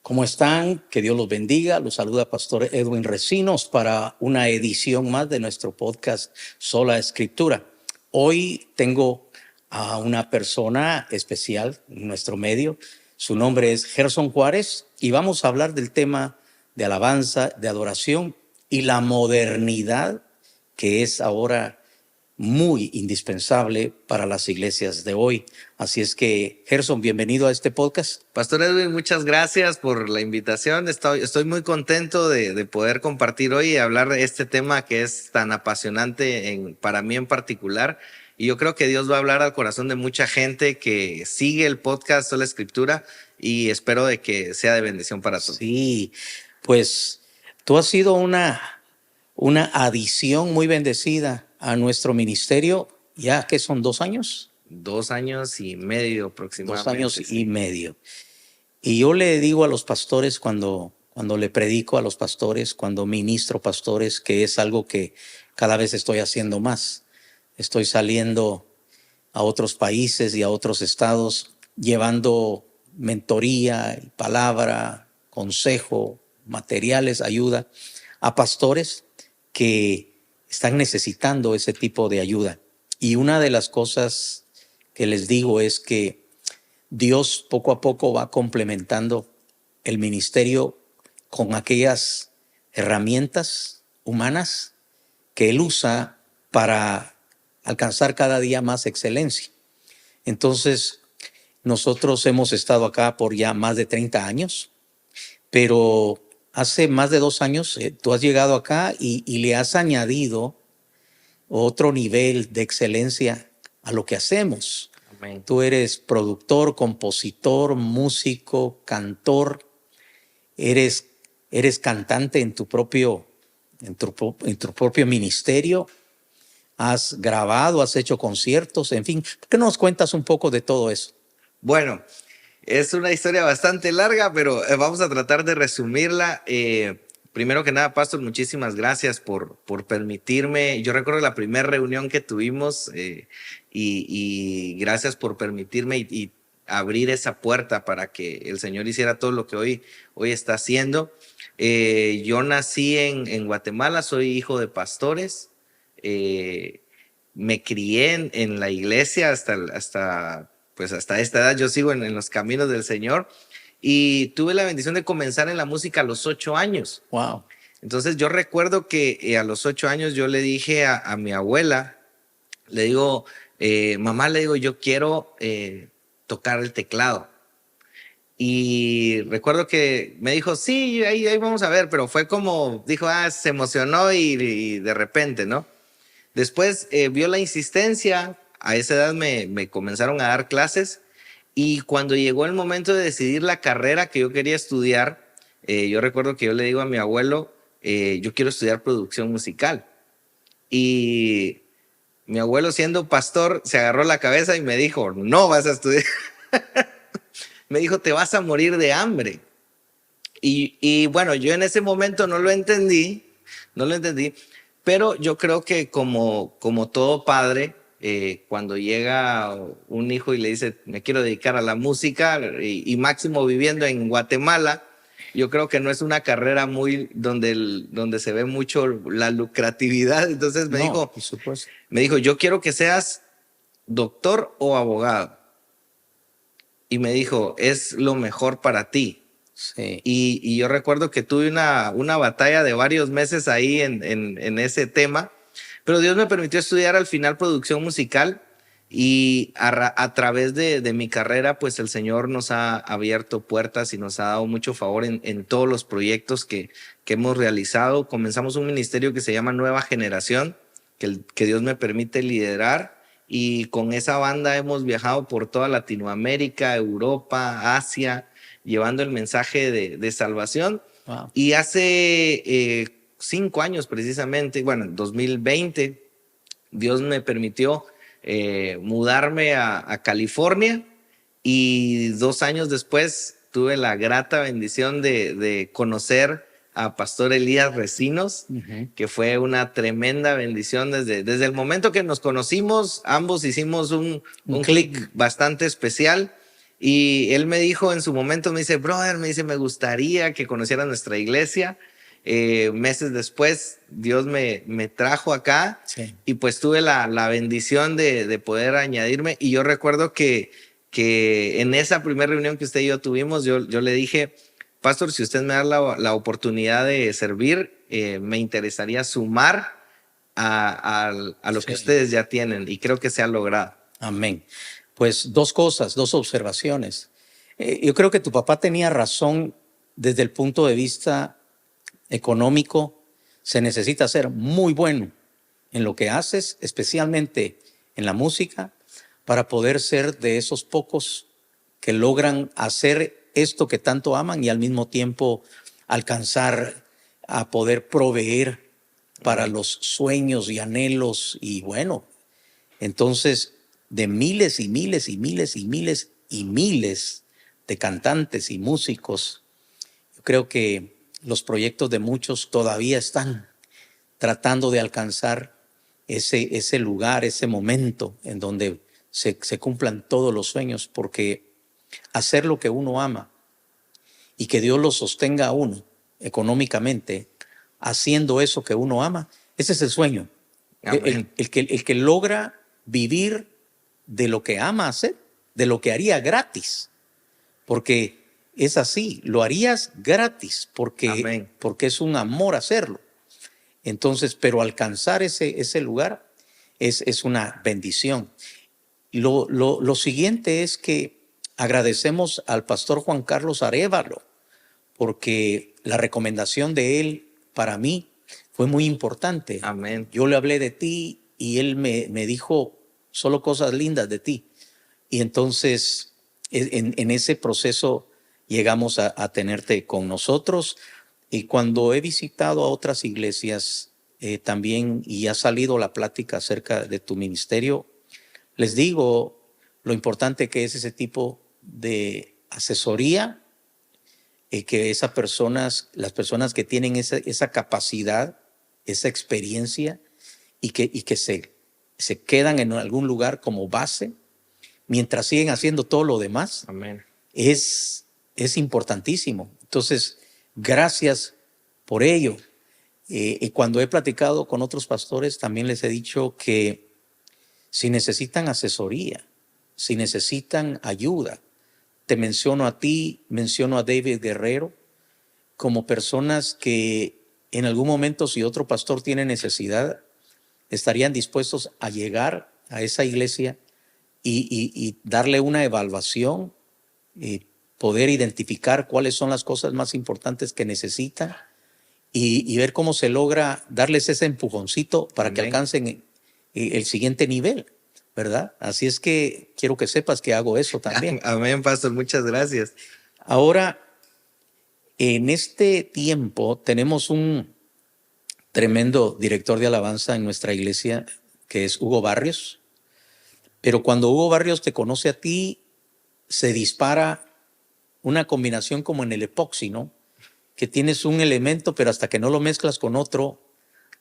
¿Cómo están? Que Dios los bendiga. Los saluda Pastor Edwin Recinos para una edición más de nuestro podcast Sola Escritura. Hoy tengo a una persona especial en nuestro medio. Su nombre es Gerson Juárez y vamos a hablar del tema de alabanza, de adoración y la modernidad que es ahora muy indispensable para las iglesias de hoy. Así es que, Gerson, bienvenido a este podcast. Pastor Edwin, muchas gracias por la invitación. Estoy muy contento de poder compartir hoy y hablar de este tema que es tan apasionante para mí en particular. Y yo creo que Dios va a hablar al corazón de mucha gente que sigue el podcast Sola Escritura y espero de que sea de bendición para todos. Sí, pues tú has sido una adición muy bendecida a nuestro ministerio, ya que son 2 años. 2 años y medio aproximadamente. 2 años sí. y medio. Y yo le digo a los pastores cuando le predico a los pastores, cuando ministro pastores, que es algo que cada vez estoy haciendo más. Estoy saliendo a otros países y a otros estados, llevando mentoría, palabra, consejo, materiales, ayuda a pastores que están necesitando ese tipo de ayuda. Y una de las cosas que les digo es que Dios poco a poco va complementando el ministerio con aquellas herramientas humanas que Él usa para alcanzar cada día más excelencia. Entonces, nosotros hemos estado acá por ya más de 30 años, pero hace más de 2 años tú has llegado acá y le has añadido otro nivel de excelencia a lo que hacemos. Amén. Tú eres productor, compositor, músico, cantor, eres cantante en tu propio ministerio, has grabado, has hecho conciertos, en fin. ¿Por qué no nos cuentas un poco de todo eso? Bueno, es una historia bastante larga, pero vamos a tratar de resumirla. Primero que nada, Pastor, muchísimas gracias por permitirme. Yo recuerdo la primera reunión que tuvimos y gracias por permitirme y abrir esa puerta para que el Señor hiciera todo lo que hoy está haciendo. Yo nací en Guatemala, soy hijo de pastores. Me crié en la iglesia hasta esta edad. Yo sigo en los caminos del Señor y tuve la bendición de comenzar en la música a los 8 años. Wow. Entonces yo recuerdo que a los 8 años yo le dije a mi abuela, le digo, mamá, le digo, yo quiero tocar el teclado. Y recuerdo que me dijo, sí, ahí vamos a ver, pero fue como, dijo, se emocionó y de repente, ¿no? Después vio la insistencia, a esa edad me comenzaron a dar clases y cuando llegó el momento de decidir la carrera que yo quería estudiar, yo recuerdo que yo le digo a mi abuelo, yo quiero estudiar producción musical. Y mi abuelo, siendo pastor, se agarró la cabeza y me dijo, no vas a estudiar. Me dijo, te vas a morir de hambre. Y bueno, yo en ese momento no lo entendí, pero yo creo que como todo padre, cuando llega un hijo y le dice, me quiero dedicar a la música, y máximo viviendo en Guatemala, yo creo que no es una carrera muy donde se ve mucho la lucratividad. Entonces me dijo, por supuesto. me dijo, yo quiero que seas doctor o abogado. Y me dijo, es lo mejor para ti. Sí. Y yo recuerdo que tuve una batalla de varios meses ahí en ese tema, pero Dios me permitió estudiar al final producción musical y a través de mi carrera, pues el Señor nos ha abierto puertas y nos ha dado mucho favor en todos los proyectos que hemos realizado. Comenzamos un ministerio que se llama Nueva Generación, que Dios me permite liderar. Y con esa banda hemos viajado por toda Latinoamérica, Europa, Asia, llevando el mensaje de salvación. Wow. Y hace 5 años precisamente, bueno, en 2020, Dios me permitió mudarme a California y 2 años después tuve la grata bendición de conocer a Pastor Elías Recinos, que fue una tremenda bendición desde el momento que nos conocimos. Ambos hicimos un clic bastante especial Y él me dijo en su momento, me dice, brother, me dice, me gustaría que conociera nuestra iglesia. Meses después, Dios me trajo acá Sí. y pues tuve la bendición de poder añadirme. Y yo recuerdo que en esa primera reunión que usted y yo tuvimos, yo le dije, pastor, si usted me da la oportunidad de servir, me interesaría sumar a lo que Sí. ustedes ya tienen y creo que se ha logrado. Amén. Pues dos cosas, dos observaciones. Yo creo que tu papá tenía razón desde el punto de vista económico. Se necesita ser muy bueno en lo que haces, especialmente en la música, para poder ser de esos pocos que logran hacer esto que tanto aman y al mismo tiempo alcanzar a poder proveer para Amén. los sueños y anhelos. Y bueno, entonces, de miles y miles y miles y miles y miles de cantantes y músicos, yo creo que los proyectos de muchos todavía están tratando de alcanzar ese lugar, ese momento en donde se cumplan todos los sueños, porque hacer lo que uno ama y que Dios lo sostenga a uno económicamente, haciendo eso que uno ama, ese es el sueño. Amén. El que logra vivir de lo que ama hacer, de lo que haría gratis, porque es así, lo harías gratis Amén. porque es un amor hacerlo. Entonces, pero alcanzar ese lugar es una bendición. Lo siguiente es que agradecemos al pastor Juan Carlos Arévalo, porque la recomendación de él para mí fue muy importante. Amén. Yo le hablé de ti y él me dijo solo cosas lindas de ti. Y entonces en ese proceso llegamos a tenerte con nosotros. Y cuando he visitado a otras iglesias también y ha salido la plática acerca de tu ministerio, les digo lo importante que es ese tipo de asesoría, que las personas que tienen esa capacidad, esa experiencia y que se quedan en algún lugar como base mientras siguen haciendo todo lo demás, Amén. es importantísimo. Entonces, gracias por ello. Y cuando he platicado con otros pastores, también les he dicho que si necesitan asesoría, si necesitan ayuda, te menciono a ti, menciono a David Guerrero, como personas que en algún momento, si otro pastor tiene necesidad, estarían dispuestos a llegar a esa iglesia y darle una evaluación, y poder identificar cuáles son las cosas más importantes que necesitan y ver cómo se logra darles ese empujoncito para que Amén. alcancen el siguiente nivel, ¿verdad? Así es que quiero que sepas que hago eso también. Amén, pastor. Muchas gracias. Ahora, en este tiempo tenemos un tremendo director de alabanza en nuestra iglesia, que es Hugo Barrios. Pero cuando Hugo Barrios te conoce a ti, se dispara una combinación como en el epoxi, ¿no? Que tienes un elemento, pero hasta que no lo mezclas con otro,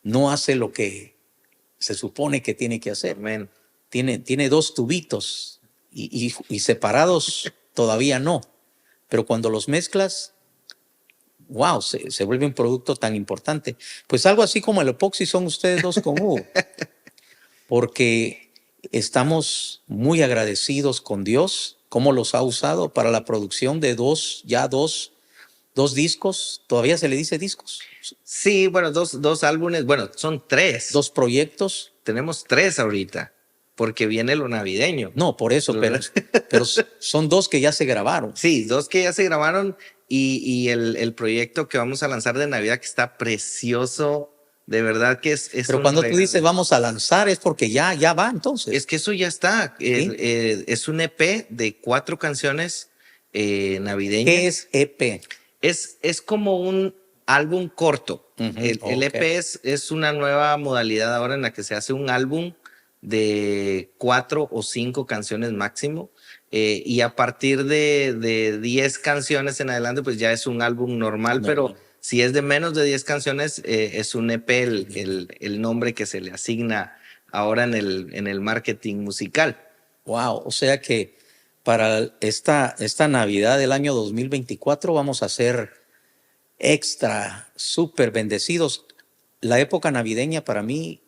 no hace lo que se supone que tiene que hacer. Amén. Tiene dos tubitos y separados todavía no. Pero cuando los mezclas, wow, se vuelve un producto tan importante. Pues algo así como el epoxi son ustedes dos con Hugo. Porque estamos muy agradecidos con Dios, cómo los ha usado para la producción de dos discos. Todavía se le dice discos. Sí, bueno, dos álbumes. Bueno, son tres. Dos proyectos. Tenemos tres ahorita, porque viene lo navideño. No, por eso, pero son dos que ya se grabaron. Sí, dos que ya se grabaron y el proyecto que vamos a lanzar de Navidad que está precioso. De verdad que es Pero cuando tú dices vamos a lanzar es porque ya va entonces. Es que eso ya está. ¿Sí? Es un EP de 4 canciones navideñas. ¿Qué es EP? Es como un álbum corto. El Okay. EP es una nueva modalidad ahora en la que se hace un álbum de 4 o 5 canciones máximo. Y a partir de 10 canciones en adelante, pues ya es un álbum normal, pero si es de menos de 10 canciones, es un EP el nombre que se le asigna ahora en el marketing musical. Wow, o sea que para esta Navidad del año 2024 vamos a ser extra, súper bendecidos. La época navideña para mí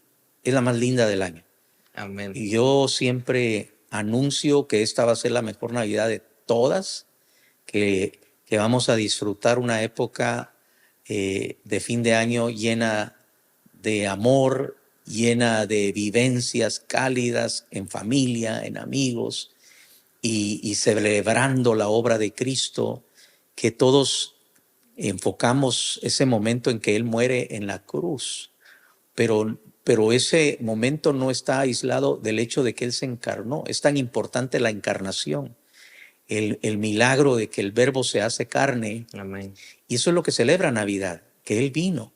es la más linda del año. Amén. Y yo siempre anuncio que esta va a ser la mejor Navidad de todas, que vamos a disfrutar una época de fin de año llena de amor, llena de vivencias cálidas en familia, en amigos, y celebrando la obra de Cristo, que todos enfocamos ese momento en que Él muere en la cruz, pero ese momento no está aislado del hecho de que Él se encarnó. Es tan importante la encarnación, el milagro de que el Verbo se hace carne. Amén. Y eso es lo que celebra Navidad, que Él vino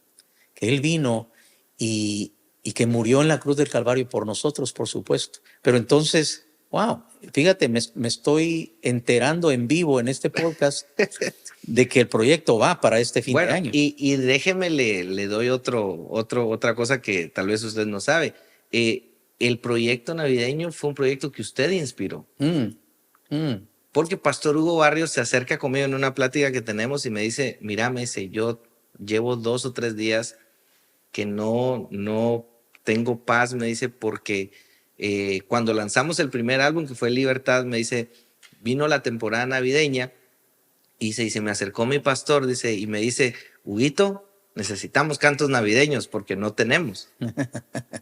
y que murió en la cruz del Calvario por nosotros, por supuesto. Pero entonces, wow, fíjate, me estoy enterando en vivo en este podcast de que el proyecto va para este fin de año. Y déjeme, le doy otra cosa que tal vez usted no sabe. El proyecto navideño fue un proyecto que usted inspiró. Porque Pastor Hugo Barrios se acerca conmigo en una plática que tenemos y me dice, mira, me dice, yo llevo 2 o 3 días que no tengo paz, me dice, porque cuando lanzamos el primer álbum, que fue Libertad, me dice, vino la temporada navideña y se me acercó mi pastor, dice, y me dice, Huguito, necesitamos cantos navideños porque no tenemos.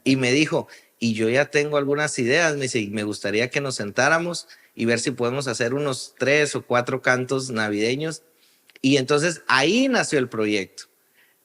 Y me dijo, y yo ya tengo algunas ideas, me dice, y me gustaría que nos sentáramos y ver si podemos hacer unos 3 o 4 cantos navideños. Y entonces ahí nació el proyecto.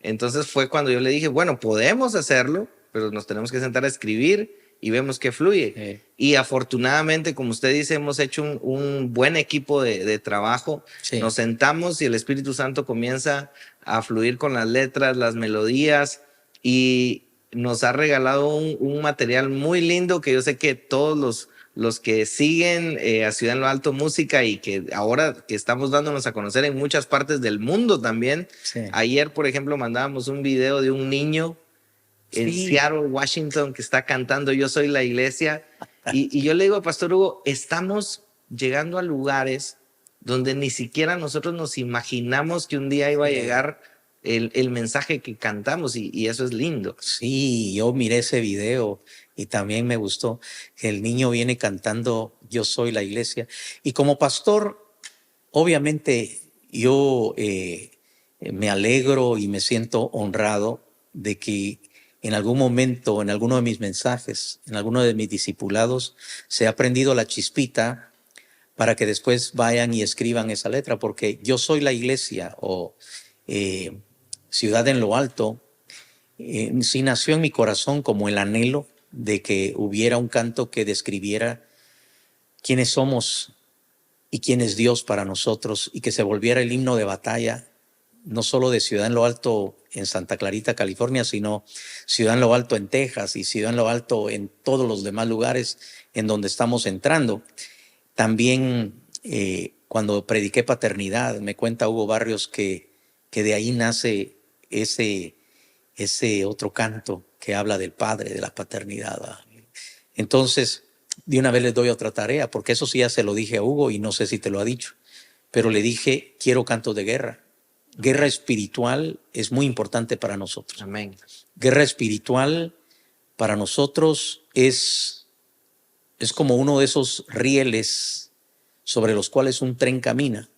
Entonces fue cuando yo le dije, bueno, podemos hacerlo, pero nos tenemos que sentar a escribir y vemos qué fluye. Y afortunadamente, como usted dice, hemos hecho un buen equipo de trabajo. Sí. Nos sentamos y el Espíritu Santo comienza a fluir con las letras, las melodías, y nos ha regalado un material muy lindo que yo sé que todos los que siguen a Ciudad en lo Alto Música y que ahora que estamos dándonos a conocer en muchas partes del mundo también. Sí. Ayer, por ejemplo, mandábamos un video de un niño en Seattle, Washington, que está cantando Yo Soy la Iglesia. Y yo le digo a Pastor Hugo, estamos llegando a lugares donde ni siquiera nosotros nos imaginamos que un día iba a llegar el mensaje que cantamos, y eso es lindo. Sí, yo miré ese video y también me gustó que el niño viene cantando Yo Soy la Iglesia. Y como pastor, obviamente yo me alegro y me siento honrado de que en algún momento, en alguno de mis mensajes, en alguno de mis discipulados, se ha prendido la chispita para que después vayan y escriban esa letra, porque Yo Soy la Iglesia o Ciudad en lo Alto, sí nació en mi corazón como el anhelo de que hubiera un canto que describiera quiénes somos y quién es Dios para nosotros, y que se volviera el himno de batalla, no solo de Ciudad en lo Alto en Santa Clarita, California, sino Ciudad en lo Alto en Texas y Ciudad en lo Alto en todos los demás lugares en donde estamos entrando. También cuando prediqué paternidad, me cuenta Hugo Barrios que de ahí nace ese otro canto que habla del Padre, de la paternidad. Entonces, de una vez les doy otra tarea, porque eso sí ya se lo dije a Hugo y no sé si te lo ha dicho, pero le dije, quiero cantos de guerra. Guerra espiritual es muy importante para nosotros. Amén. Guerra espiritual para nosotros es como uno de esos rieles sobre los cuales un tren camina.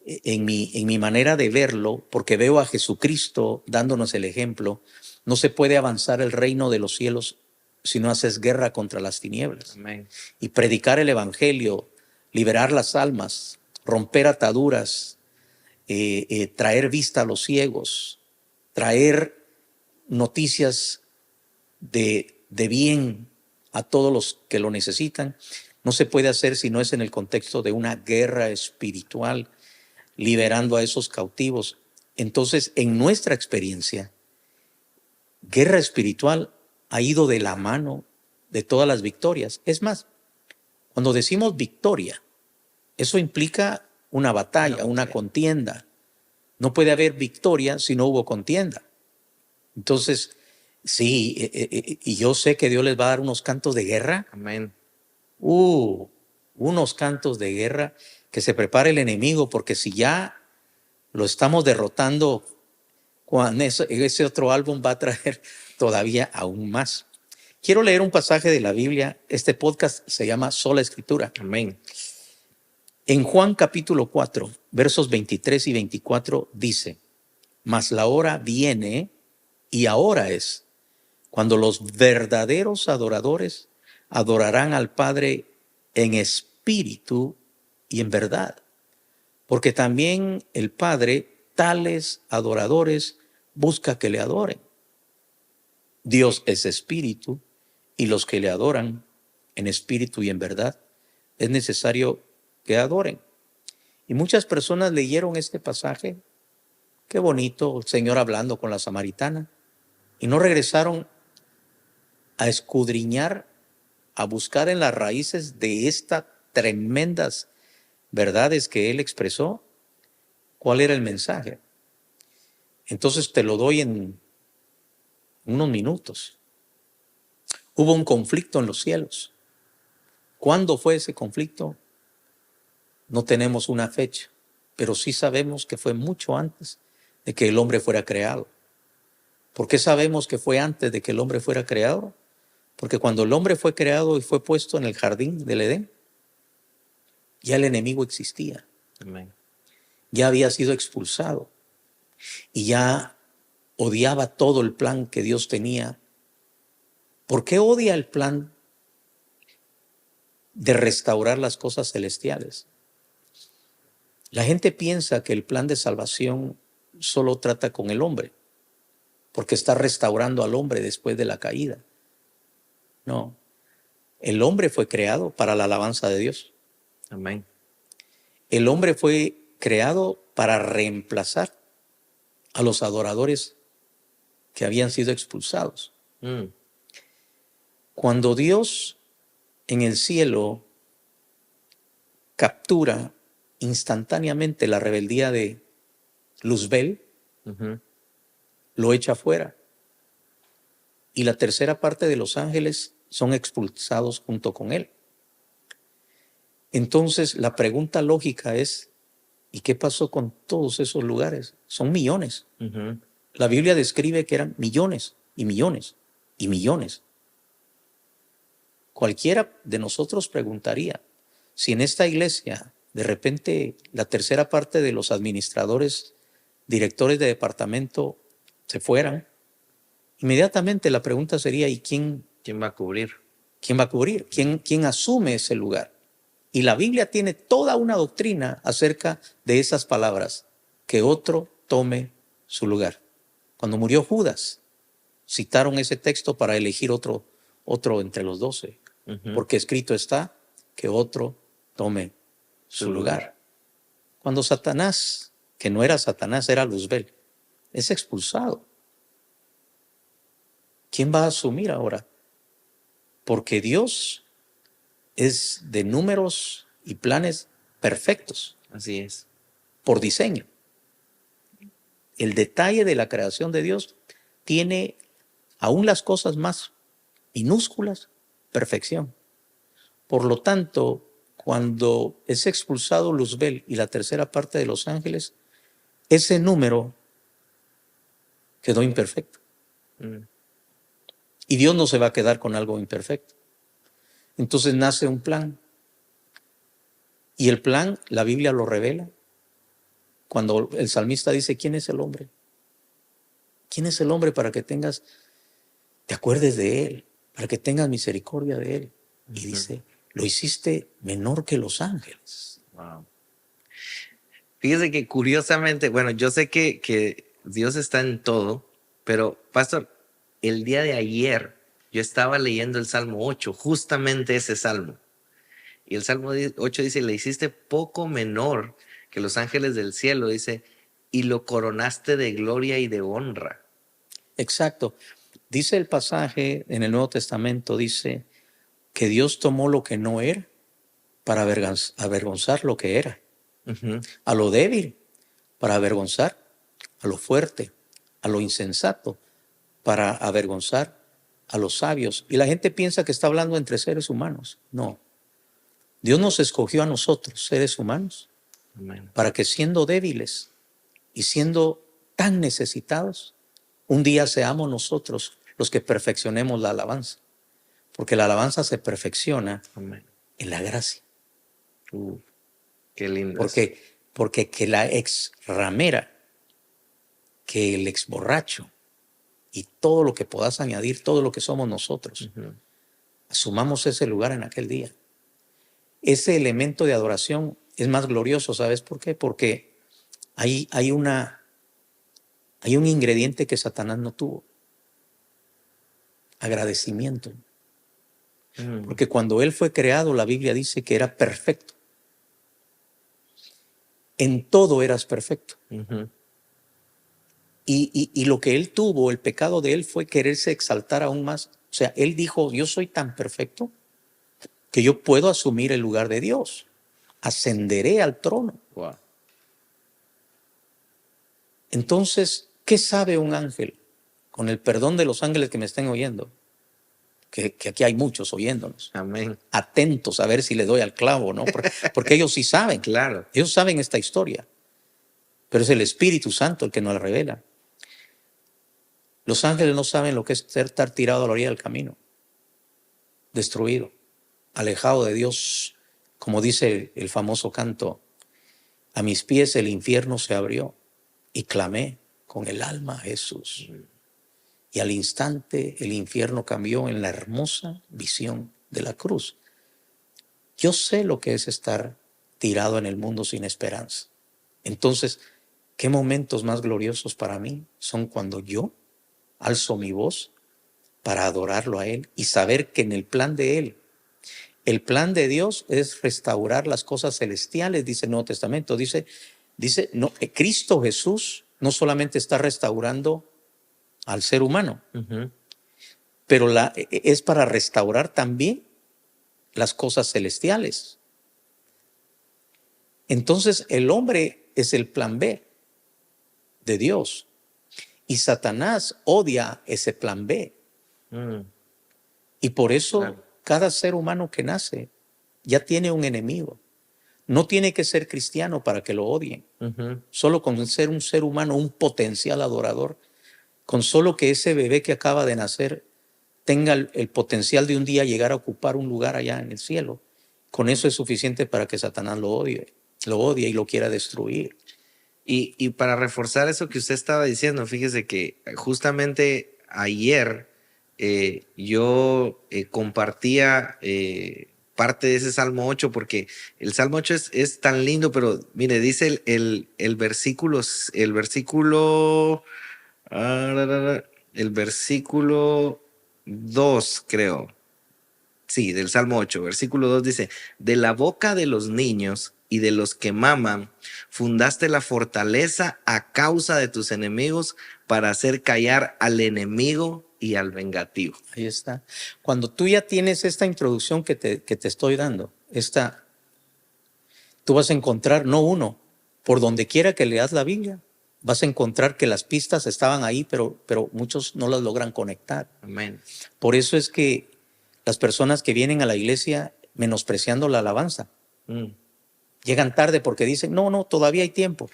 En mi manera de verlo, porque veo a Jesucristo dándonos el ejemplo, no se puede avanzar el reino de los cielos si no haces guerra contra las tinieblas. Amén. Y predicar el evangelio, liberar las almas, romper ataduras, traer vista a los ciegos, traer noticias de bien a todos los que lo necesitan, no se puede hacer si no es en el contexto de una guerra espiritual, liberando a esos cautivos. Entonces, en nuestra experiencia, guerra espiritual ha ido de la mano de todas las victorias. Es más, cuando decimos victoria, eso implica una batalla, una contienda. No puede haber victoria si no hubo contienda. Entonces, sí, y yo sé que Dios les va a dar unos cantos de guerra. Amén. unos cantos de guerra, que se prepare el enemigo, porque si ya lo estamos derrotando, ese otro álbum va a traer todavía aún más. Quiero leer un pasaje de la Biblia. Este podcast se llama Sola Escritura. Amén. En Juan capítulo 4, versos 23 y 24 dice: mas la hora viene, y ahora es, cuando los verdaderos adoradores adorarán al Padre en espíritu y en verdad, porque también el Padre tales adoradores busca que le adoren. Dios es espíritu, y los que le adoran en espíritu y en verdad es necesario que adoren. Y muchas personas leyeron este pasaje, qué bonito, el Señor hablando con la samaritana, y no regresaron a escudriñar, a buscar en las raíces de estas tremendas verdades que Él expresó, cuál era el mensaje. Entonces te lo doy en unos minutos. Hubo un conflicto en los cielos. ¿Cuándo fue ese conflicto? No tenemos una fecha, pero sí sabemos que fue mucho antes de que el hombre fuera creado. ¿Por qué sabemos que fue antes de que el hombre fuera creado? Porque cuando el hombre fue creado y fue puesto en el jardín del Edén, ya el enemigo existía. Amén. Ya había sido expulsado y ya odiaba todo el plan que Dios tenía. ¿Por qué odia el plan de restaurar las cosas celestiales? La gente piensa que el plan de salvación solo trata con el hombre, porque está restaurando al hombre después de la caída. No, el hombre fue creado para la alabanza de Dios. Amén. El hombre fue creado para reemplazar a los adoradores que habían sido expulsados. Cuando Dios en el cielo captura instantáneamente la rebeldía de Luzbel, lo echa fuera. Y la tercera parte de los ángeles son expulsados junto con él. Entonces la pregunta lógica es, ¿y qué pasó con todos esos lugares? Son millones. La Biblia describe que eran millones y millones y millones. Cualquiera de nosotros preguntaría, si en esta iglesia de repente la tercera parte de los administradores, directores de departamento se fueran, inmediatamente la pregunta sería, ¿y quién va a cubrir? ¿Quién va a cubrir? ¿Quién asume ese lugar? Y la Biblia tiene toda una doctrina acerca de esas palabras, que otro tome su lugar. Cuando murió Judas, citaron ese texto para elegir otro entre los 12, porque escrito está que otro tome su lugar. Cuando Satanás, que no era Satanás, era Luzbel, es expulsado, ¿quién va a asumir ahora? Porque Dios es de números y planes perfectos. Así es. Por diseño. El detalle de la creación de Dios tiene aún las cosas más minúsculas, perfección. Por lo tanto, cuando es expulsado Luzbel y la tercera parte de los ángeles, ese número quedó imperfecto. Y Dios no se va a quedar con algo imperfecto. Entonces nace un plan. Y el plan, la Biblia lo revela. Cuando el salmista dice, ¿quién es el hombre? ¿Quién es el hombre para que te acuerdes de él, para que tengas misericordia de él? Y dice, lo hiciste menor que los ángeles. Wow. Fíjese que curiosamente, bueno, yo sé que Dios está en todo, pero pastor, el día de ayer yo estaba leyendo el Salmo 8, justamente ese salmo. Y el Salmo 8 dice, le hiciste poco menor que los ángeles del cielo, dice, y lo coronaste de gloria y de honra. Exacto. Dice el pasaje en el Nuevo Testamento, dice que Dios tomó lo que no era para avergonzar lo que era. A lo débil para avergonzar a lo fuerte, a lo insensato para avergonzar a los sabios. Y la gente piensa que está hablando entre seres humanos. No. Dios nos escogió a nosotros, seres humanos, Amén. para que siendo débiles y siendo tan necesitados, un día seamos nosotros los que perfeccionemos la alabanza. Porque la alabanza se perfecciona Amén. en la gracia. Qué lindo. Eso. Porque que la ex ramera, que el ex borracho y todo lo que puedas añadir, todo lo que somos nosotros, asumamos ese lugar en aquel día. Ese elemento de adoración es más glorioso, ¿sabes por qué? Porque hay un ingrediente que Satanás no tuvo: agradecimiento. Porque cuando él fue creado, la Biblia dice que era perfecto. En todo eras perfecto. Y lo que él tuvo, el pecado de él, fue quererse exaltar aún más. O sea, él dijo: yo soy tan perfecto que yo puedo asumir el lugar de Dios. Ascenderé al trono. Wow. Entonces, ¿qué sabe un ángel? Con el perdón de los ángeles que me estén oyendo, que aquí hay muchos oyéndonos. Amén. Atentos a ver si le doy al clavo, ¿no? Porque ellos sí saben. Claro. Ellos saben esta historia. Pero es el Espíritu Santo el que nos la revela. Los ángeles no saben lo que es estar tirado a la orilla del camino, destruido, alejado de Dios. Como dice el famoso canto: a mis pies el infierno se abrió y clamé con el alma a Jesús. Y al instante el infierno cambió en la hermosa visión de la cruz. Yo sé lo que es estar tirado en el mundo sin esperanza. Entonces, ¿qué momentos más gloriosos para mí son cuando yo alzo mi voz para adorarlo a Él y saber que en el plan de Él, el plan de Dios es restaurar las cosas celestiales, dice el Nuevo Testamento. Dice no, Cristo Jesús no solamente está restaurando al ser humano, pero es para restaurar también las cosas celestiales. Entonces el hombre es el plan B de Dios y Satanás odia ese plan B. Y por eso cada ser humano que nace ya tiene un enemigo. No tiene que ser cristiano para que lo odien. Solo con ser un ser humano, un potencial adorador, con solo que ese bebé que acaba de nacer tenga el potencial de un día llegar a ocupar un lugar allá en el cielo, con eso es suficiente para que Satanás lo odie y lo quiera destruir. Y para reforzar eso que usted estaba diciendo, fíjese que justamente ayer yo compartía parte de ese Salmo 8, porque el Salmo 8 es tan lindo, pero mire, dice el versículo, el versículo 2, creo. Sí, del Salmo 8, versículo 2 dice: de la boca de los niños y de los que maman, fundaste la fortaleza a causa de tus enemigos, para hacer callar al enemigo y al vengativo. Ahí está. Cuando tú ya tienes esta introducción que te estoy dando, tú vas a encontrar, no uno, por donde quiera que leas la Biblia, vas a encontrar que las pistas estaban ahí, pero muchos no las logran conectar. Amén. Por eso es que las personas que vienen a la iglesia menospreciando la alabanza, llegan tarde porque dicen: no, todavía hay tiempo.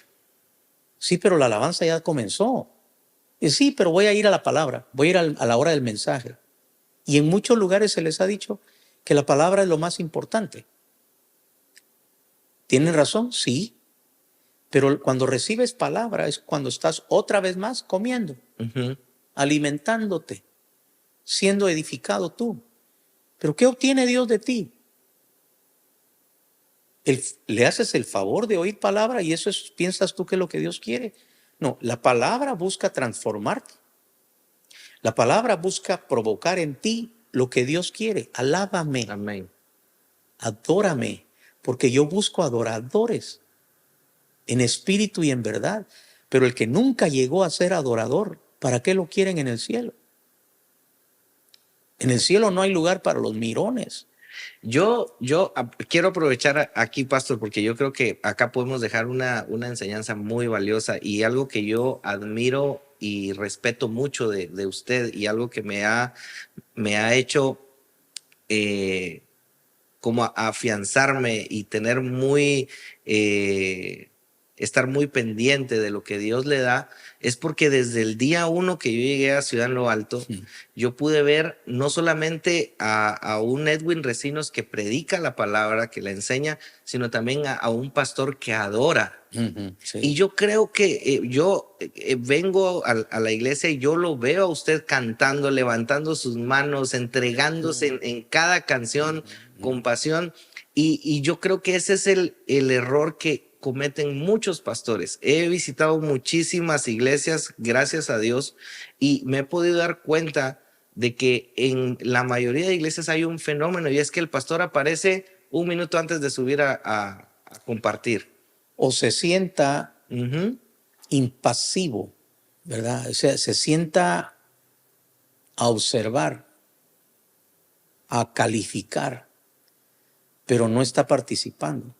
Sí, pero la alabanza ya comenzó. Y sí, pero voy a ir a la palabra, voy a ir a la hora del mensaje. Y en muchos lugares se les ha dicho que la palabra es lo más importante. ¿Tienen razón? Sí. Pero cuando recibes palabra es cuando estás otra vez más comiendo, alimentándote, siendo edificado tú. ¿Pero qué obtiene Dios de ti? Le haces el favor de oír palabra y eso piensas tú que es lo que Dios quiere. No, la palabra busca transformarte. La palabra busca provocar en ti lo que Dios quiere. Alábame. Amén. Adórame, porque yo busco adoradores en espíritu y en verdad. Pero el que nunca llegó a ser adorador, ¿para qué lo quieren en el cielo? En el cielo no hay lugar para los mirones. Yo quiero aprovechar aquí, pastor, porque yo creo que acá podemos dejar una enseñanza muy valiosa y algo que yo admiro y respeto mucho de usted, y algo que me ha hecho como a afianzarme y tener estar muy pendiente de lo que Dios le da, es porque desde el día uno que yo llegué a Ciudad en lo Alto, yo pude ver no solamente a un Edwin Recinos que predica la palabra, que la enseña, sino también a un pastor que adora. Sí. Y yo creo que yo vengo a la iglesia y yo lo veo a usted cantando, levantando sus manos, entregándose en cada canción con pasión. Y yo creo que ese es el error que cometen muchos pastores. He visitado muchísimas iglesias, gracias a Dios, y me he podido dar cuenta de que en la mayoría de iglesias hay un fenómeno, y es que el pastor aparece un minuto antes de subir a compartir. O se sienta impasivo, ¿verdad? O sea, se sienta a observar, a calificar, pero no está participando.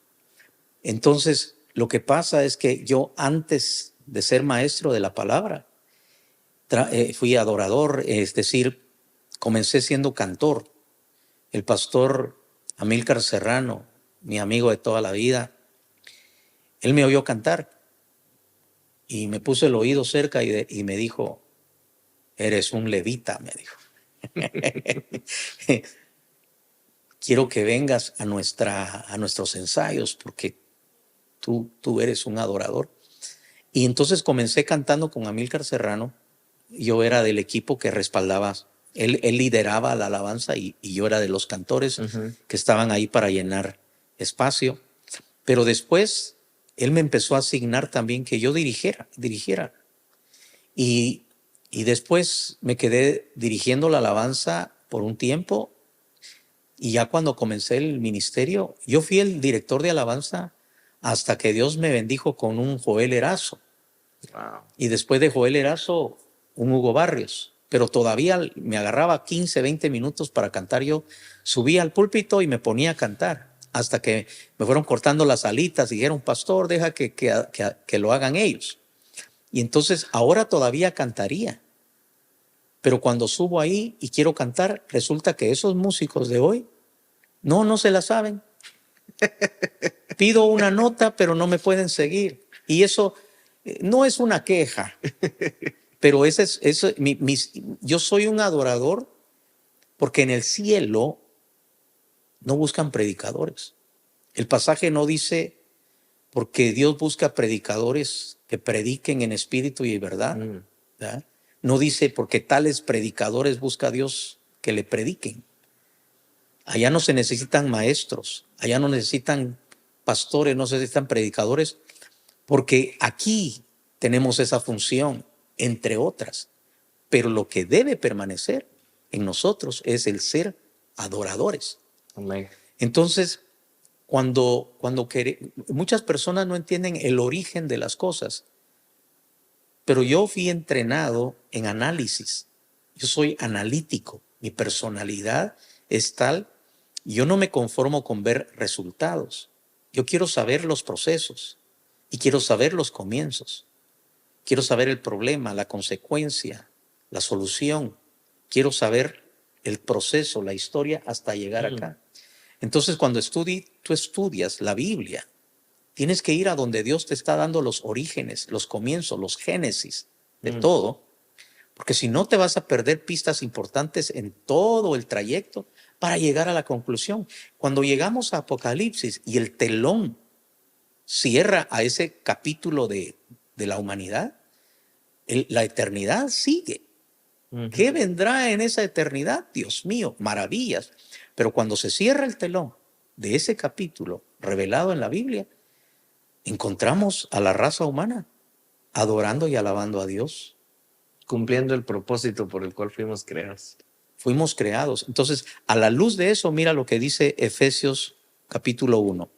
Entonces, lo que pasa es que yo, antes de ser maestro de la palabra, fui adorador, es decir, comencé siendo cantor. El pastor Amílcar Serrano, mi amigo de toda la vida, él me oyó cantar y me puso el oído cerca y me dijo: eres un levita, me dijo. Quiero que vengas a nuestros ensayos porque tú eres un adorador. Y entonces comencé cantando con Amílcar Serrano. Yo era del equipo que respaldaba, él lideraba la alabanza y yo era de los cantores que estaban ahí para llenar espacio. Pero después él me empezó a asignar también que yo dirigiera. Y después me quedé dirigiendo la alabanza por un tiempo. Y ya cuando comencé el ministerio, yo fui el director de alabanza hasta que Dios me bendijo con un Joel Erazo. Wow. Y después de Joel Erazo, un Hugo Barrios. Pero todavía me agarraba 15, 20 minutos para cantar. Yo subía al púlpito y me ponía a cantar. Hasta que me fueron cortando las alitas y dijeron: pastor, deja que lo hagan ellos. Y entonces ahora todavía cantaría. Pero cuando subo ahí y quiero cantar, resulta que esos músicos de hoy no se la saben. Pido una nota, pero no me pueden seguir. Y eso no es una queja, pero yo soy un adorador porque en el cielo no buscan predicadores. El pasaje no dice porque Dios busca predicadores que prediquen en espíritu y en verdad. ¿Verdad? No dice porque tales predicadores busca Dios que le prediquen. Allá no se necesitan maestros, allá no necesitan pastores, no se necesitan predicadores, porque aquí tenemos esa función, entre otras. Pero lo que debe permanecer en nosotros es el ser adoradores. Amén. Entonces, cuando muchas personas no entienden el origen de las cosas, pero yo fui entrenado en análisis. Yo soy analítico. Mi personalidad es tal. Yo no me conformo con ver resultados. Yo quiero saber los procesos y quiero saber los comienzos. Quiero saber el problema, la consecuencia, la solución. Quiero saber el proceso, la historia hasta llegar acá. Entonces, cuando tú estudias la Biblia, tienes que ir a donde Dios te está dando los orígenes, los comienzos, los génesis de todo, porque si no te vas a perder pistas importantes en todo el trayecto para llegar a la conclusión. Cuando llegamos a Apocalipsis y el telón cierra a ese capítulo de la humanidad, la eternidad sigue. ¿Qué vendrá en esa eternidad? Dios mío, maravillas. Pero cuando se cierra el telón de ese capítulo revelado en la Biblia, encontramos a la raza humana adorando y alabando a Dios. Cumpliendo el propósito por el cual fuimos creados. Fuimos creados. Entonces, a la luz de eso, mira lo que dice Efesios capítulo 1.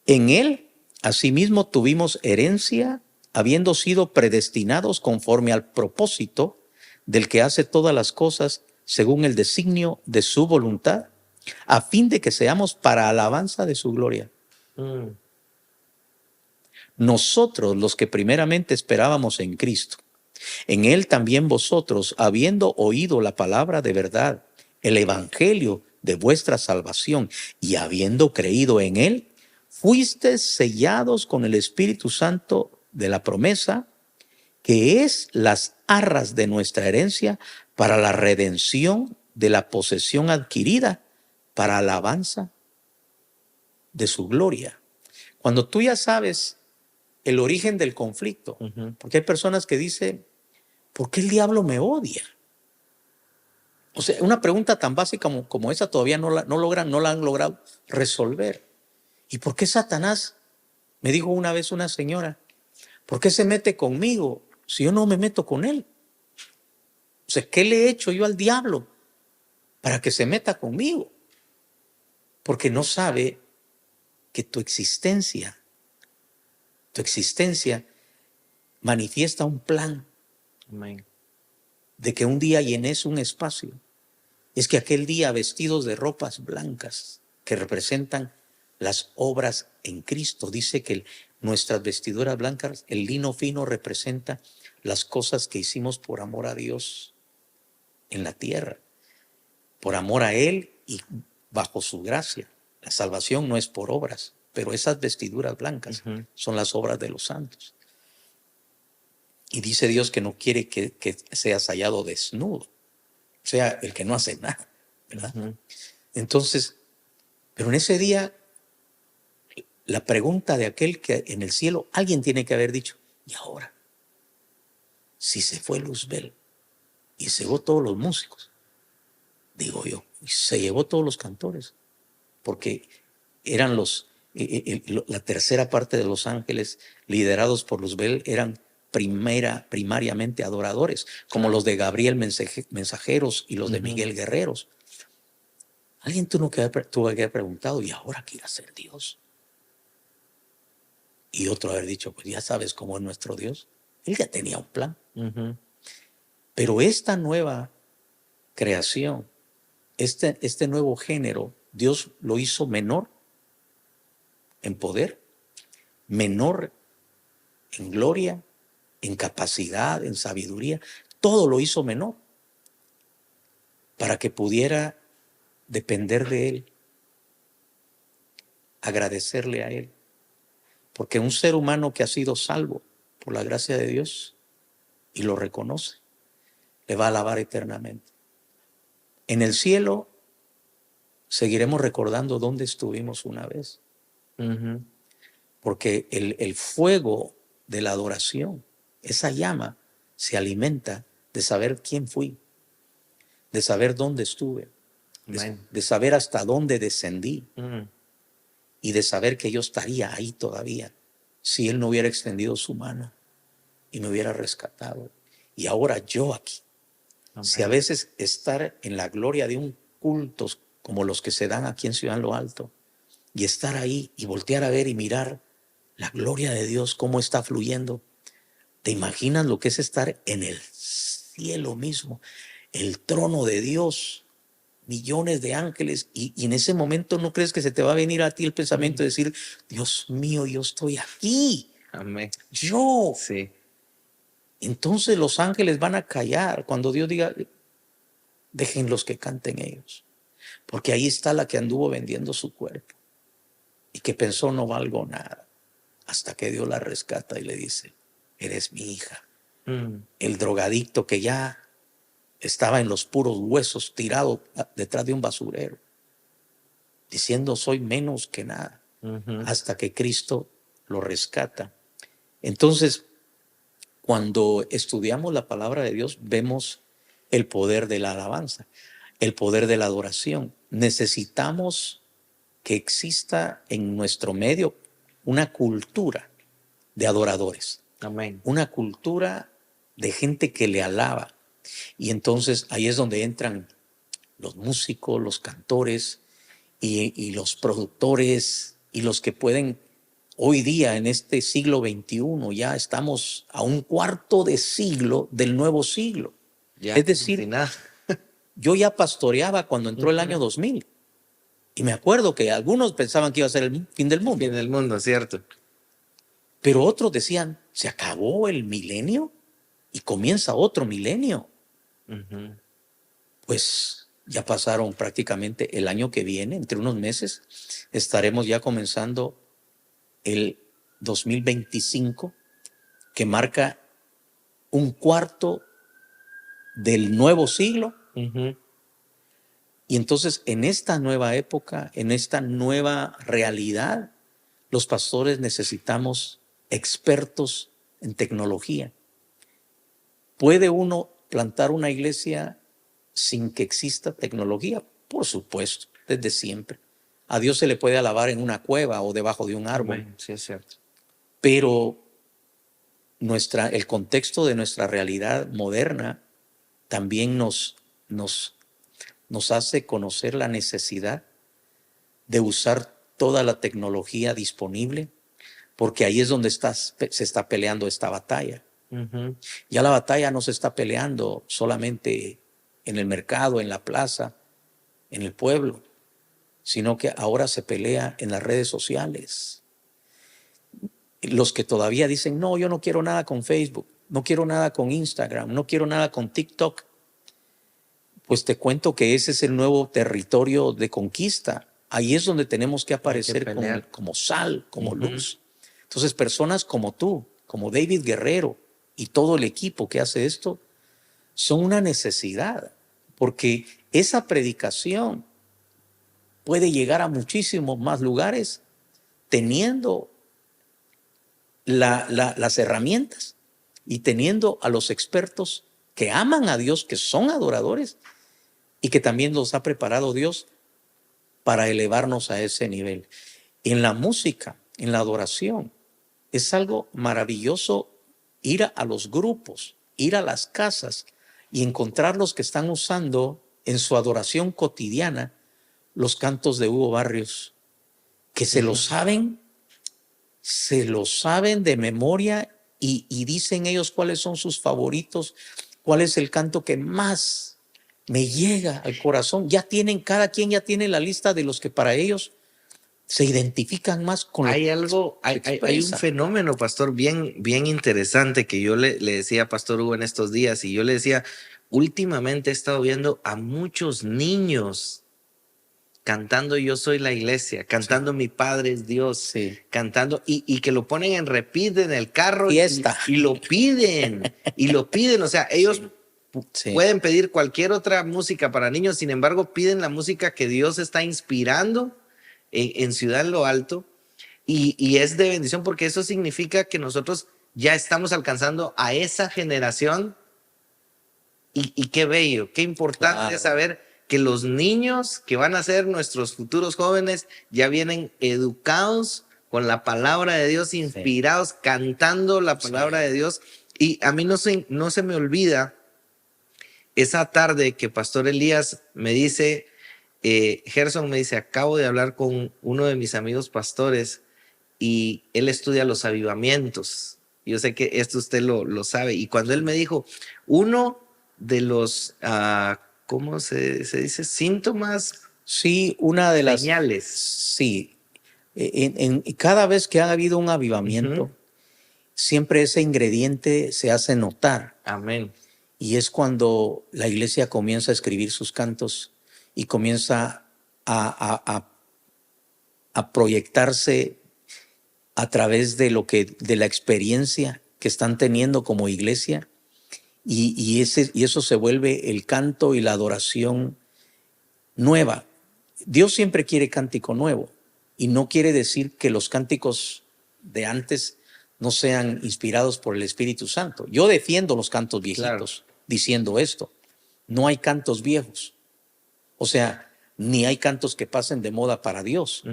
En él, asimismo, tuvimos herencia, habiendo sido predestinados conforme al propósito del que hace todas las cosas según el designio de su voluntad, a fin de que seamos para alabanza de su gloria. Nosotros, los que primeramente esperábamos en Cristo, en él también vosotros, habiendo oído la palabra de verdad, el evangelio de vuestra salvación, y habiendo creído en él, fuisteis sellados con el Espíritu Santo de la promesa, que es las arras de nuestra herencia para la redención de la posesión adquirida para alabanza de su gloria. Cuando tú ya sabes el origen del conflicto, porque hay personas que dicen, ¿por qué el diablo me odia? O sea, una pregunta tan básica como esa todavía no la han logrado resolver. ¿Y por qué Satanás? Me dijo una vez una señora, ¿por qué se mete conmigo si yo no me meto con él? O sea, ¿qué le he hecho yo al diablo para que se meta conmigo? Porque no sabe que tu existencia manifiesta un plan. Amén. De que un día llenes un espacio. Es que aquel día vestidos de ropas blancas que representan las obras en Cristo. Dice que nuestras vestiduras blancas, el lino fino representa las cosas que hicimos por amor a Dios en la tierra, por amor a Él y bajo su gracia. La salvación no es por obras, pero esas vestiduras blancas son las obras de los santos. Y dice Dios que no quiere que seas hallado desnudo, o sea, el que no hace nada, ¿verdad? Entonces, pero en ese día, la pregunta de aquel que en el cielo, alguien tiene que haber dicho, ¿y ahora? Si se fue Luzbel y se llevó todos los músicos, digo yo, y se llevó todos los cantores, porque eran la tercera parte de los ángeles liderados por Luzbel eran primariamente adoradores, como los de Gabriel mensajeros y los de Miguel guerreros. Alguien tuvo que haber preguntado, ¿y ahora qué irá a ser Dios? Y otro haber dicho, pues ya sabes cómo es nuestro Dios. Él ya tenía un plan. Pero esta nueva creación, este nuevo género, Dios lo hizo menor en poder, menor en gloria, en capacidad, en sabiduría. Todo lo hizo menor para que pudiera depender de Él, agradecerle a Él. Porque un ser humano que ha sido salvo por la gracia de Dios y lo reconoce, le va a alabar eternamente. En el cielo seguiremos recordando dónde estuvimos una vez. Porque el fuego de la adoración, esa llama, se alimenta de saber quién fui, de saber dónde estuve, de saber hasta dónde descendí y de saber que yo estaría ahí todavía si Él no hubiera extendido su mano y me hubiera rescatado. Y ahora yo aquí. Si a veces estar en la gloria de un culto como los que se dan aquí en Ciudad Lo Alto y estar ahí y voltear a ver y mirar la gloria de Dios, cómo está fluyendo. ¿Te imaginas lo que es estar en el cielo mismo? El trono de Dios, millones de ángeles, y en ese momento no crees que se te va a venir a ti el pensamiento de decir, Dios mío, yo estoy aquí. Amén. Yo. Sí. Entonces los ángeles van a callar cuando Dios diga, déjenlos que canten ellos. Porque ahí está la que anduvo vendiendo su cuerpo y que pensó no valgo nada. Hasta que Dios la rescata y le dice, eres mi hija. El drogadicto que ya estaba en los puros huesos tirado detrás de un basurero, diciendo soy menos que nada, hasta que Cristo lo rescata. Entonces, cuando estudiamos la palabra de Dios, vemos el poder de la alabanza, el poder de la adoración. Necesitamos que exista en nuestro medio una cultura de adoradores. Amén. Una cultura de gente que le alaba. Y entonces ahí es donde entran los músicos, los cantores y los productores y los que pueden. Hoy día, en este siglo XXI, ya estamos a un cuarto de siglo del nuevo siglo. Ya, es decir, yo ya pastoreaba cuando entró el año 2000. Y me acuerdo que algunos pensaban que iba a ser el fin del mundo. Fin del mundo, cierto. Pero otros decían, se acabó el milenio y comienza otro milenio. Pues Ya pasaron prácticamente el año que viene, entre unos meses, estaremos ya comenzando el 2025, que marca un cuarto del nuevo siglo. Y entonces en esta nueva época, en esta nueva realidad, los pastores necesitamos expertos en tecnología. ¿Puede uno plantar una iglesia sin que exista tecnología? Por supuesto, desde siempre. A Dios se le puede alabar en una cueva o debajo de un árbol. Sí, es cierto. Pero el contexto de nuestra realidad moderna también nos hace conocer la necesidad de usar toda la tecnología disponible, porque ahí es donde se está peleando esta batalla. Ya la batalla no se está peleando solamente en el mercado, en la plaza, en el pueblo, sino que ahora se pelea en las redes sociales. Los que todavía dicen, no, yo no quiero nada con Facebook, no quiero nada con Instagram, no quiero nada con TikTok, pues te cuento que ese es el nuevo territorio de conquista. Ahí es donde tenemos que aparecer como sal, como luz. Entonces, personas como tú, como David Guerrero y todo el equipo que hace esto, son una necesidad, porque esa predicación puede llegar a muchísimos más lugares teniendo las herramientas y teniendo a los expertos que aman a Dios, que son adoradores y que también los ha preparado Dios para elevarnos a ese nivel. En la música, en la adoración, es algo maravilloso ir a los grupos, ir a las casas y encontrar los que están usando en su adoración cotidiana los cantos de Hugo Barrios, que se lo saben de memoria y dicen ellos cuáles son sus favoritos, cuál es el canto que más me llega al corazón. Cada quien ya tiene la lista de los que para ellos se identifican más con lo hay un fenómeno, pastor, bien interesante que yo le decía a Pastor Hugo en estos días, y yo le decía, últimamente he estado viendo a muchos niños cantando Yo soy la iglesia, cantando Mi Padre es Dios, cantando y que lo ponen en repeat en el carro y lo piden, o sea, ellos pueden pedir cualquier otra música para niños, sin embargo piden la música que Dios está inspirando en Ciudad en lo Alto, y es de bendición, porque eso significa que nosotros ya estamos alcanzando a esa generación, y qué bello, qué importante es saber que los niños que van a ser nuestros futuros jóvenes ya vienen educados con la palabra de Dios, inspirados, cantando la palabra de Dios. Y a mí no se me olvida esa tarde que Pastor Elías me dice, Gerson me dice, acabo de hablar con uno de mis amigos pastores y él estudia los avivamientos. Yo sé que esto usted lo sabe. Y cuando él me dijo, uno de los, ¿cómo se dice? Síntomas. Sí, una de las señales. Sí. Cada vez que ha habido un avivamiento, siempre ese ingrediente se hace notar. Amén. Y es cuando la iglesia comienza a escribir sus cantos y comienza a proyectarse a través de la experiencia que están teniendo como iglesia, y eso se vuelve el canto y la adoración nueva. Dios siempre quiere cántico nuevo, y no quiere decir que los cánticos de antes no sean inspirados por el Espíritu Santo. Yo defiendo los cantos viejitos, diciendo esto: no hay cantos viejos, o sea, ni hay cantos que pasen de moda para Dios.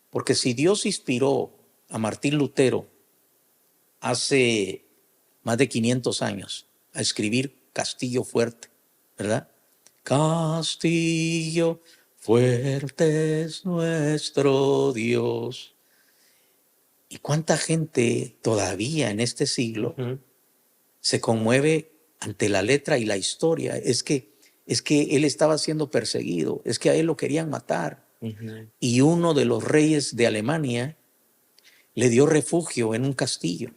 Porque si Dios inspiró a Martín Lutero hace más de 500 años a escribir Castillo Fuerte, ¿verdad? Castillo fuerte es nuestro Dios. ¿Y cuánta gente todavía en este siglo se conmueve ante la letra y la historia? Es que él estaba siendo perseguido, es que a él lo querían matar. Y uno de los reyes de Alemania le dio refugio en un castillo.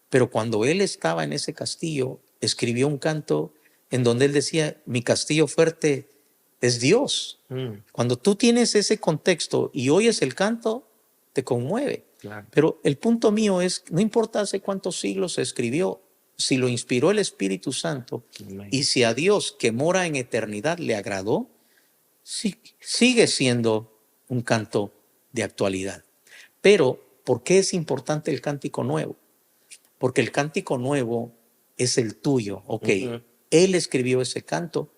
Pero cuando él estaba en ese castillo, escribió un canto en donde él decía: mi castillo fuerte es Dios. Cuando tú tienes ese contexto y oyes el canto, te conmueve. Claro. Pero el punto mío es, no importa hace cuántos siglos se escribió, si lo inspiró el Espíritu Santo Amén. y si a Dios que mora en eternidad le agradó, sigue siendo un canto de actualidad. Pero, ¿por qué es importante el cántico nuevo? Porque el cántico nuevo es el tuyo. Ok, Él escribió ese canto,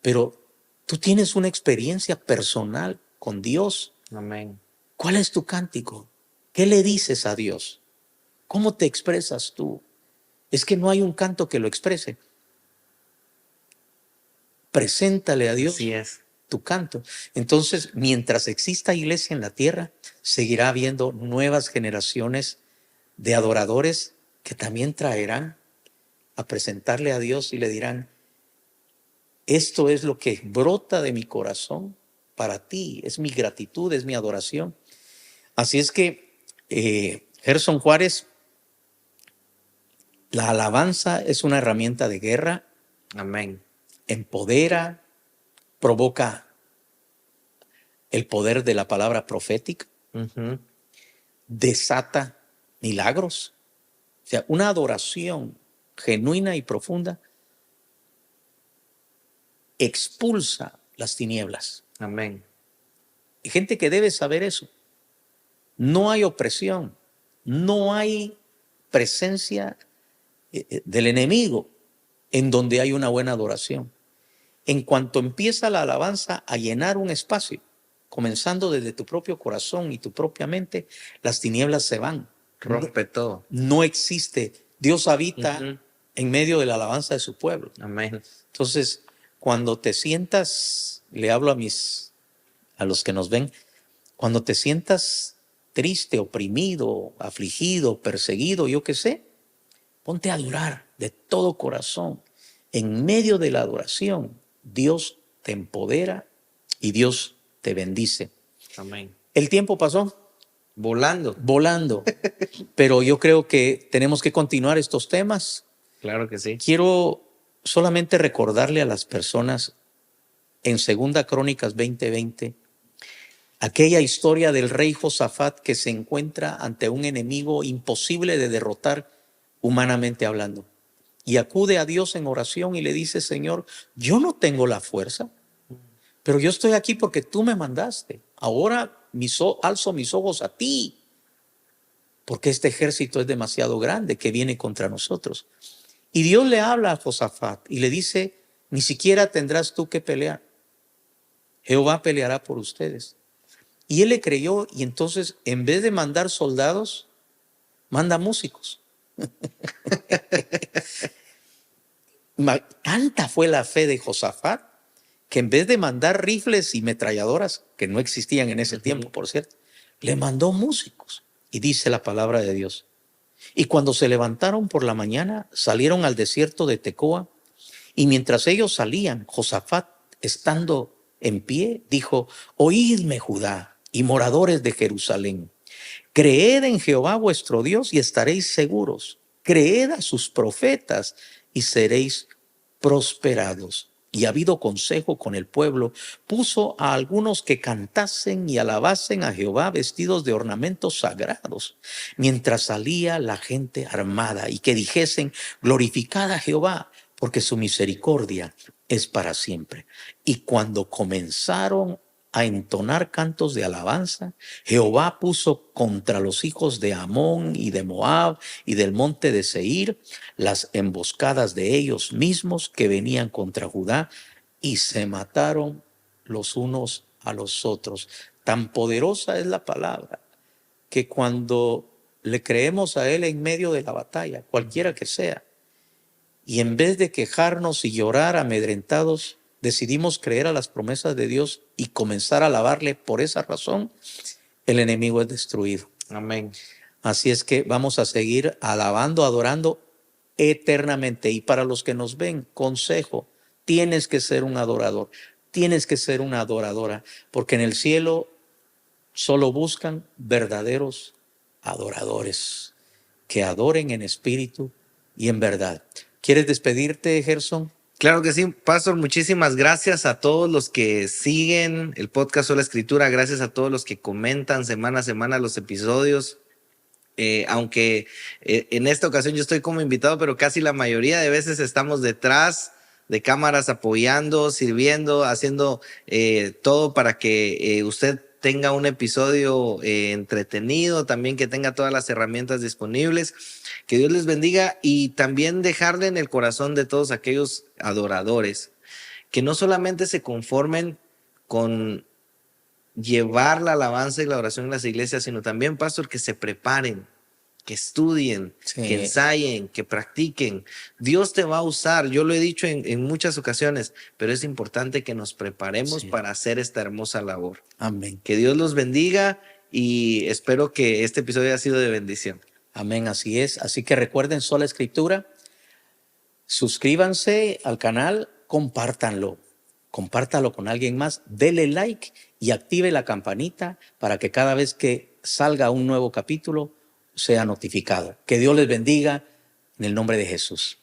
pero tú tienes una experiencia personal con Dios. Amén. ¿Cuál es tu cántico? ¿Qué le dices a Dios? ¿Cómo te expresas tú? Es que no hay un canto que lo exprese. Preséntale a Dios Así es. tu canto. Entonces, mientras exista iglesia en la tierra, seguirá habiendo nuevas generaciones de adoradores que también traerán a presentarle a Dios y le dirán, esto es lo que brota de mi corazón para ti, es mi gratitud, es mi adoración. Así es que, Gerson Juárez, la alabanza es una herramienta de guerra. Amén. Empodera, provoca el poder de la palabra profética, desata milagros. O sea, una adoración genuina y profunda expulsa las tinieblas. Amén. Hay gente que debe saber eso. No hay opresión, no hay presencia del enemigo en donde hay una buena adoración. En cuanto empieza la alabanza a llenar un espacio, comenzando desde tu propio corazón y tu propia mente, las tinieblas se van. Rompe todo. No existe. Dios habita en medio de la alabanza de su pueblo. Amén. Entonces, cuando te sientas, le hablo a los que nos ven, cuando te sientas triste, oprimido, afligido, perseguido, yo qué sé, ponte a adorar de todo corazón. En medio de la adoración, Dios te empodera y Dios te bendice. Amén. El tiempo pasó volando, pero yo creo que tenemos que continuar estos temas. Claro que sí. Quiero solamente recordarle a las personas en 2 Crónicas 20:20 aquella historia del rey Josafat que se encuentra ante un enemigo imposible de derrotar humanamente hablando. Y acude a Dios en oración y le dice, Señor, yo no tengo la fuerza, pero yo estoy aquí porque tú me mandaste. Ahora alzo mis ojos a ti, porque este ejército es demasiado grande que viene contra nosotros. Y Dios le habla a Josafat y le dice, ni siquiera tendrás tú que pelear. Jehová peleará por ustedes. Y él le creyó y entonces en vez de mandar soldados, manda músicos. Tanta fue la fe de Josafat que en vez de mandar rifles y metralladoras, que no existían en ese tiempo, por cierto, le mandó músicos. Y dice la palabra de Dios. Y cuando se levantaron por la mañana, salieron al desierto de Tecoa. Y mientras ellos salían, Josafat, estando en pie, dijo, oídme Judá y moradores de Jerusalén. Creed en Jehová vuestro Dios y estaréis seguros. Creed a sus profetas y seréis prosperados. Y habido consejo con el pueblo, puso a algunos que cantasen y alabasen a Jehová vestidos de ornamentos sagrados, mientras salía la gente armada, y que dijesen, glorificad a Jehová, porque su misericordia es para siempre. Y cuando comenzaron a entonar cantos de alabanza, Jehová puso contra los hijos de Amón y de Moab y del monte de Seir las emboscadas de ellos mismos que venían contra Judá, y se mataron los unos a los otros. Tan poderosa es la palabra que cuando le creemos a Él en medio de la batalla, cualquiera que sea, y en vez de quejarnos y llorar amedrentados, decidimos creer a las promesas de Dios y comenzar a alabarle por esa razón, el enemigo es destruido. Amén. Así es que vamos a seguir alabando, adorando eternamente. Y para los que nos ven, consejo, tienes que ser un adorador, tienes que ser una adoradora, porque en el cielo solo buscan verdaderos adoradores que adoren en espíritu y en verdad. ¿Quieres despedirte, Gerson? Claro que sí, Pastor, muchísimas gracias a todos los que siguen el podcast Sola Escritura, gracias a todos los que comentan semana a semana los episodios. Aunque en esta ocasión yo estoy como invitado, pero casi la mayoría de veces estamos detrás de cámaras apoyando, sirviendo, haciendo todo para que usted tenga un episodio entretenido, también que tenga todas las herramientas disponibles. Que Dios les bendiga y también dejarle en el corazón de todos aquellos adoradores que no solamente se conformen con llevar la alabanza y la oración en las iglesias, sino también, pastor, que se preparen, que estudien, que Sí, ensayen, que practiquen. Dios te va a usar, yo lo he dicho en muchas ocasiones, pero es importante que nos preparemos sí. para hacer esta hermosa labor. Amén. Que Dios los bendiga y espero que este episodio haya sido de bendición. Amén, así es. Así que recuerden Sola Escritura, suscríbanse al canal, compártalo con alguien más, dele like y active la campanita para que cada vez que salga un nuevo capítulo sea notificado. Que Dios les bendiga en el nombre de Jesús.